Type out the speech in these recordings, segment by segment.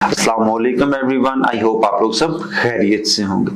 अस्सलाम वालेकुम everyone, I hope आप लोग सब खैरियत से होंगे।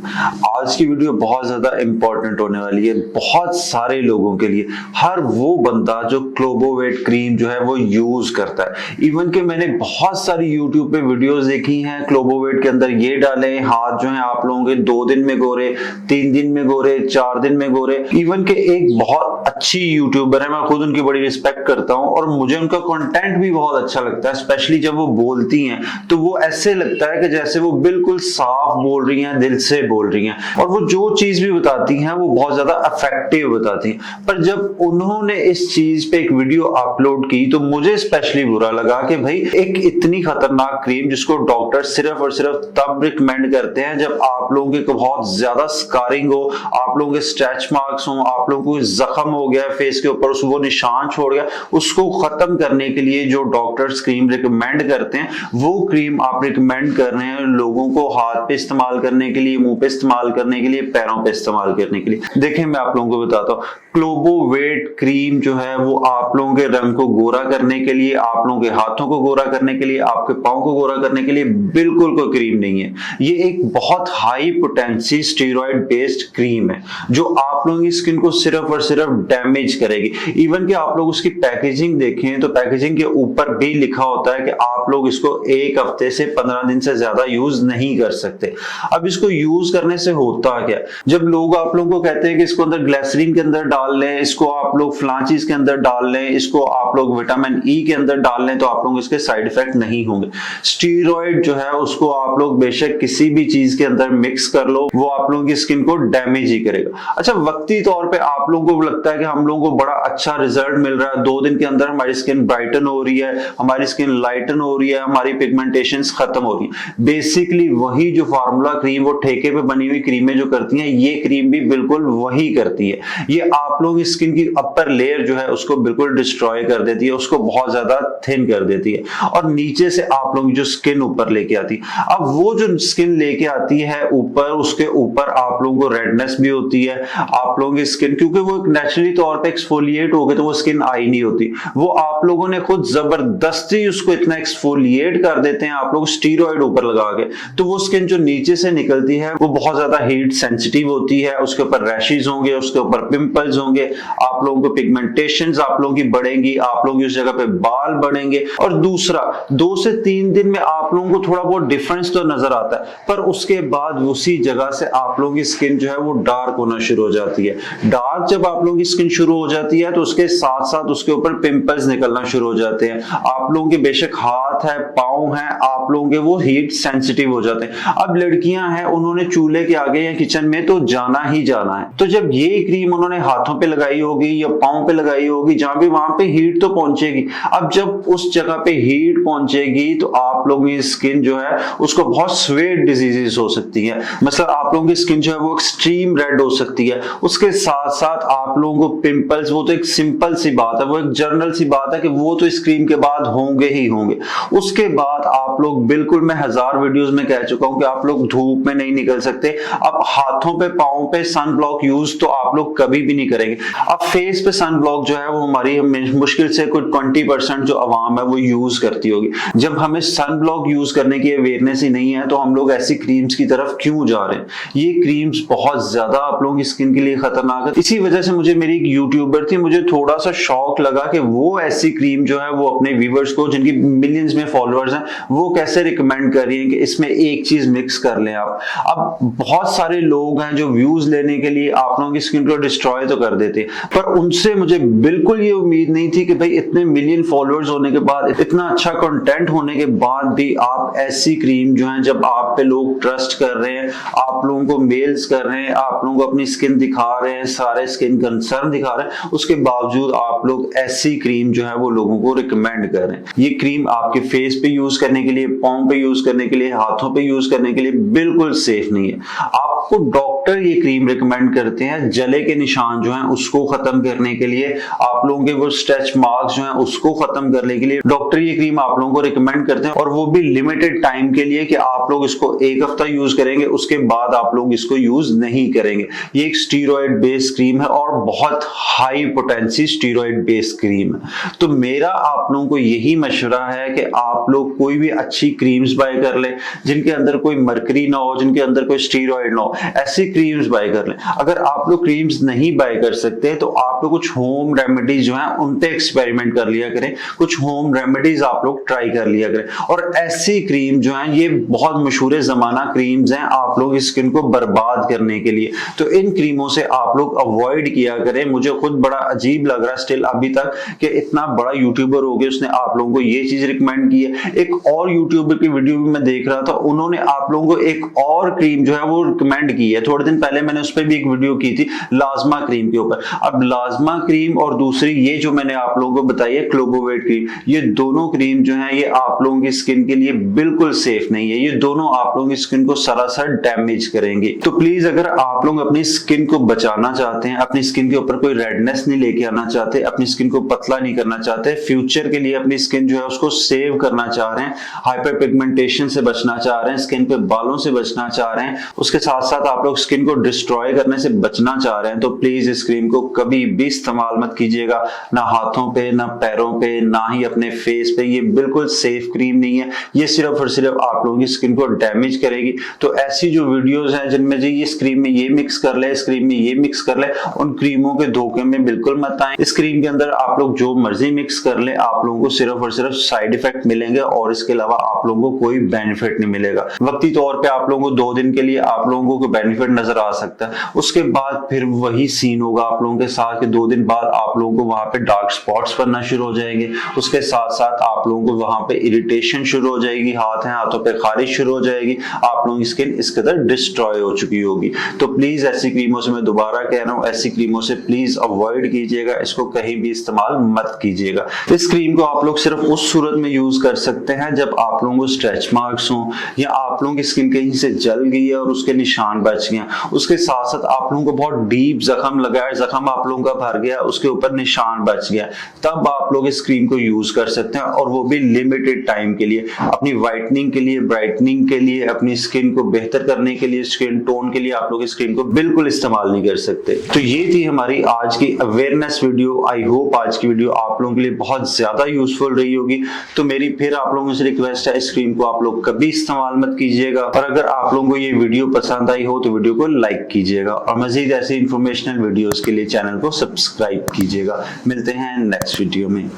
आज की वीडियो बहुत ज्यादा इंपॉर्टेंट होने वाली है बहुत सारे लोगों के लिए। हर वो बंदा जो क्लोबोवेट क्रीम जो है वो यूज करता है। इवन कि मैंने बहुत सारी यूट्यूब पे वीडियोस देखी हैं, क्लोबोवेट के अंदर ये डालें, हाथ जो है आप लोगों के 2 दिन में गोरे, 3 दिन में गोरे, 4 दिन में गोरे। इवन के एक बहुत अच्छी यूट्यूबर है, मैं खुद उनकी बड़ी रिस्पेक्ट करता हूँ और मुझे उनका कंटेंट भी बहुत अच्छा लगता है। स्पेशली जब वो बोलती हैं तो वो ऐसे लगता है कि जैसे वो बिल्कुल साफ बोल रही हैं, दिल से बोल रही हैं, और वो जो चीज भी बताती हैं वो बहुत ज्यादा इफेक्टिव बताती हैं। पर जब उन्होंने इस चीज पे एक वीडियो अपलोड की तो मुझे स्पेशली बुरा लगा कि भाई एक इतनी खतरनाक क्रीम जिसको डॉक्टर सिर्फ और सिर्फ तब रिकमेंड करते हैं जब आप लोगों के बहुत ज्यादा स्कारिंग हो, आप लोगों के स्ट्रेच मार्क्स हो, आप लोगों को जख्म हो गया फेस के ऊपर, वो निशान छोड़ गया, उसको खत्म करने के लिए जो डॉक्टर्स क्रीम रिकमेंड करते हैं वो क्रीम आप रिकमेंड कर रहे हैं लोगों को हाथ पे इस्तेमाल करने के लिए, मुंह पे इस्तेमाल करने के लिए, पैरों पे इस्तेमाल करने के लिए। देखें मैं आप लोगों को बताता हूँ, क्लोबोवेट क्रीम जो है वो आप लोगों के रंग को गोरा करने के लिए, आप लोगों के हाथों को गोरा करने के लिए, आपके पांव को गोरा करने के लिए बिल्कुल कोई क्रीम नहीं है। ये एक बहुत high potency steroid based cream है जो आप लोगों की स्किन को सिर्फ और सिर्फ डैमेज करेगी। इवन कि आप लोग उसकी पैकेजिंग देखें तो पैकेजिंग के ऊपर भी लिखा होता है कि आप लोग इसको 1 हफ्ते से 15 दिन से ज्यादा यूज नहीं कर सकते। अब इसको यूज करने से होता क्या, जब लोग आप लोगों को कहते हैं कि इसको अंदर ग्लिसरीन के अंदर डाल लें, इसको आप लोग फलां चीज के अंदर डाल लें, इसको आप लोग विटामिन ई के अंदर डाल लें, तो आप लोग इसके साइड इफेक्ट नहीं होंगे। स्टीरॉइड जो है उसको आप लोग बेशक किसी भी चीज के अंदर मिक्स कर लो, वो आप लोगों की स्किन को डैमेज ही करेगा। अच्छा, वक्ती तौर पे आप लोगों को लगता है कि हम लोगों को बड़ा अच्छा रिजल्ट मिल रहा है, 2 दिन के अंदर हमारी स्किन ब्राइटन हो रही है, हमारी स्किन लाइटन हो रही है, हमारी पिगमेंटेशंस खत्म हो रही है। बेसिकली वही जो फार्मूला क्रीम वो ठेके पे बनी हुई क्रीमें जो करती हैं, ये क्रीम भी बिल्कुल वही करती है। ये आप लोगों की स्किन की अपर लेयर जो है उसको बिल्कुल डिस्ट्रॉय कर देती है, उसको बहुत ज्यादा थिन कर देती है, और नीचे से आप लोगों की जो स्किन ऊपर लेके आती है। अब वो जो स्किन लेके आती है ऊपर, उसके ऊपर आप लोगों को रेडनेस भी होती है। आप लोगों की स्किन, क्योंकि वो नेचुरली तौर पे एक्सफोलिएट हो गए तो वो स्किन आई नहीं होती, वो आप लोगों ने खुद जबरदस्ती उसको इतना एक्सफोलिएट कर देते हैं आप लोग स्टीरॉइड ऊपर लगा के, तो वो स्किन जो नीचे से निकलती है वो बहुत ज्यादा हीट सेंसिटिव होती है, उसके ऊपर रैशेस होंगे, उसके ऊपर पिंपल्स होंगे, आप लोगों को पिगमेंटेशंस आप लोगों की बढ़ेंगी, आप लोगों की उस जगह पे बाल बढ़ेंगे। और दूसरा, 2 से 3 दिन में आप लोगों को थोड़ा बहुत डिफरेंस तो नजर आता है, पर उसके बाद उसी जगह से आप लोगों की स्किन जो है वो डार्क होना शुरू हो जाती है। डार्क जब आप लोगों की स्किन शुरू हो जाती है तो उसके साथ साथ उसके ऊपर पिंपल्स निकलना शुरू हो जाते हैं। आप लोगों के बेशक हाथ है, पांव है, आप लोगों के वो हीट सेंसिटिव हो जाते हैं। अब लड़कियां हैं, उन्होंने चूल्हे के आगे या किचन में तो जाना ही जाना है, तो जब ये क्रीम उन्होंने हाथों पे लगाई होगी या पांव पे लगाई होगी, जहां भी वहां पे हीट तो पहुंचेगी। अब जब उस जगह पे हीट पहुंचेगी तो आप लोगों की स्किन जो है उसको बहुत स्वेट डिजीजेस हो सकती है। मतलब आप लोगों की स्किन जो है वो एक्सट्रीम रेड हो सकती है। उसके साथ साथ आप लोगों को पिंपल्स, वो तो एक सिंपल सी बात है, वो एक जनरल सी बात है कि वो तो इस क्रीम के बाद होंगे ही होंगे। उसके बाद आप लोग बिल्कुल, मैं 1000 वीडियोस में कह चुका हूं कि आप लोग धूप में नहीं निकल सकते। अब हाथों पे, पांव पे सन ब्लॉक यूज तो आप लोग कभी भी नहीं करेंगे। अब फेस पे सन ब्लॉक जो है वो हमारी मुश्किल से कोई 20% जो अवाम है वो यूज करती होगी। जब हमें सन ब्लॉक यूज करने की अवेयरनेस ही नहीं है तो हम लोग ऐसी क्रीम्स की तरफ क्यों जा रहे हैं। ये क्रीम्स बहुत ज्यादा आप लोगों की स्किन के लिए खतरनाक है। इसी वजह से मुझे, मेरी एक यूट्यूबर थी, मुझे थोड़ा सा शौक लगा कि वो ऐसी क्रीम जो है वो अपने व्यूअर्स को, जिनकी मिलियंस में फॉलोअर्स हैं, वो कैसे रिकमेंड कर रही है कि इसमें एक चीज मिक्स कर लें आप। अब बहुत सारे लोग हैं जो व्यूज लेने के लिए आप लोगों की स्किन को डिस्ट्रॉय तो कर देते हैं, पर उनसे मुझे बिल्कुल ये उम्मीद नहीं थी कि भाई इतने मिलियन फॉलोअर्स होने के बाद, इतना अच्छा कंटेंट होने के बाद भी आप ऐसी क्रीम जो है, जब आप पे लोग ट्रस्ट कर रहे हैं, आप लोगों को मेल्स कर रहे हैं, आप लोगों को अपनी स्किन दिखा रहे हैं, सारे स्किन कंसर्न दिखा रहे हैं, उसके बावजूद आप लोग ऐसी क्रीम जो है वो लोगों को रिकमेंड कर रहे हैं। ये क्रीम आपके फेस पे यूज करने के लिए, पांव पे यूज करने के लिए, हाथों पे यूज करने के लिए बिल्कुल सेफ नहीं है। आपको डॉक्टर डॉक्टर ये क्रीम रिकमेंड करते हैं जले के निशान जो हैं उसको खत्म करने के लिए, आप लोगों के वो स्ट्रेच मार्क्स जो हैं उसको खत्म करने के लिए डॉक्टर ये क्रीम आप लोगों को रिकमेंड करते हैं, और वो भी लिमिटेड टाइम के लिए कि आप लोग इसको एक हफ्ता यूज करेंगे, उसके बाद आप लोग इसको यूज नहीं करेंगे। ये एक स्टीरॉयड बेस्ड क्रीम है और बहुत high potency steroid based cream है। तो मेरा आप लोगों को यही मशवरा है कि आप लोग कोई भी अच्छी क्रीम्स बाय कर लें जिनके अंदर कोई मरकरी ना हो, जिनके अंदर कोई स्टीरॉयड ना हो, ऐसी क्रीम्स बाय कर लें। अगर आप लोग क्रीम्स नहीं बाय कर सकते तो आप लोग कुछ होम रेमेडीज जो हैं उन पे एक्सपेरिमेंट कर लिया करें, कुछ होम रेमेडीज आप लोग ट्राई कर लिया करें। और ऐसी क्रीम जो है ये बहुत मशहूर जमाना क्रीम्स हैं आप लोग स्किन को बर्बाद करने के लिए, तो इन क्रीमों से आप लोग अवॉइड किया करें। मुझे खुद बड़ा अजीब लग रहा है स्टिल अभी तक कि इतना बड़ा यूट्यूबर हो गया उसने आप लोगों को ये चीज रिकमेंड की है। एक और यूट्यूबर की वीडियो भी मैं देख रहा था, उन्होंने आप लोगों को एक और क्रीम जो है वो रिकमेंड की है। थोड़े दिन पहले मैंने उस पर भी एक वीडियो की थी लाजमा क्रीम के ऊपर। अब लाजमा क्रीम और दूसरी ये जो मैंने आप लोगों को बताई है क्लोबोवेट क्रीम, ये दोनों क्रीम जो है ये आप लोगों की स्किन के लिए बिल्कुल सेफ नहीं है। ये दोनों आप लोगों की स्किन को सरासर डैमेज करेंगे। तो प्लीज अगर आप लोग अपनी स्किन को बचाना चाहते हैं, अपनी स्किन के ऊपर कोई रेडनेस नहीं लेके आना चाहते, अपनी स्किन को पतला नहीं करना चाहते, फ्यूचर के लिए अपनी स्किन जो है उसको सेव करना चाह रहे हैं, हाइपर पिगमेंटेशन से बचना चाह रहे हैं, स्किन पे बालों से बचना चाह रहे हैं, उसके साथ साथ आप लोग स्किन को डिस्ट्रॉय करने से बचना चाह रहे हैं, तो प्लीज इस क्रीम को कभी भी इस्तेमाल मत कीजिएगा, ना हाथों पे, ना पैरों पे, ना ही अपने फेस पे। ये बिल्कुल सेफ क्रीम नहीं है, ये सिर्फ और सिर्फ आप लोगों की स्किन को डैमेज करेगी। तो ऐसी जो वीडियोस हैं जिनमें जी इस क्रीम में ये मिक्स कर ले, इस क्रीम में ये मिक्स कर ले, उन क्रीमों के धोखे में बिल्कुल मत आए। इस क्रीम के अंदर आप लोग जो मर्जी मिक्स कर ले, आप लोगों को सिर्फ और सिर्फ साइड इफेक्ट मिलेंगे और इसके अलावा आप लोगों को कोई बेनिफिट नहीं मिलेगा। वक्ती तौर पे आप लोगों को 2 दिन के लिए आप लोगों को बेनिफिट नजर आ सकता है, उसके बाद फिर वही सीन होगा आप लोगों के साथ कि 2 दिन बाद आप लोगों को वहां पे डार्क स्पॉट्स बनना शुरू हो जाएंगे, उसके साथ साथ आप लोगों को वहां पे इरिटेशन शुरू हो जाएगी, हाथों पे खारिश शुरू हो जाएगी, आप लोगों की स्किन इसके अंदर डिस्ट्रॉय हो चुकी होगी। तो प्लीज ऐसी क्रीमों से मैं दोबारा कह रहा हूं, ऐसी क्रीमों से प्लीज अवॉइड कीजिएगा, इसको कहीं भी इस्तेमाल मत कीजिएगा। इस क्रीम को आप लोग सिर्फ उस सूरत में यूज कर सकते हैं जब आप लोगों को स्ट्रेच मार्क्स हो या आप लोगों की स्किन कहीं से जल गई है और उसके निशान बच गए, उसके साथ साथ आप लोगों को बहुत डीप जख्म लगा है, जख्म आप लोगों का भर गया, उसके ऊपर निशान बच गया, तब आप लोग इस क्रीम को यूज कर सकते हैं, और वो भी लिमिटेड टाइम के लिए, अपनी व्हाइटनिंग के लिए, ब्राइटनिंग के लिए, अपनी स्किन को बेहतर करने के लिए, स्किन टोन के लिए आप लोग इस क्रीम को बिल्कुल इस्तेमाल नहीं कर सकते। तो ये थी हमारी आज की अवेयरनेस वीडियो। आई होप आज की वीडियो आप लोगों के लिए बहुत ज्यादा यूजफुल रही होगी। तो मेरी फिर आप लोगों से रिक्वेस्ट है, इस क्रीम को आप लोग कभी इस्तेमाल मत कीजिएगा, और अगर आप लोगों को ये वीडियो पसंद आई हो तो वीडियो को लाइक कीजिएगा, और मजीद ऐसे इंफॉर्मेशनल वीडियोस के लिए चैनल को सब्सक्राइब कीजिएगा। मिलते हैं नेक्स्ट वीडियो में।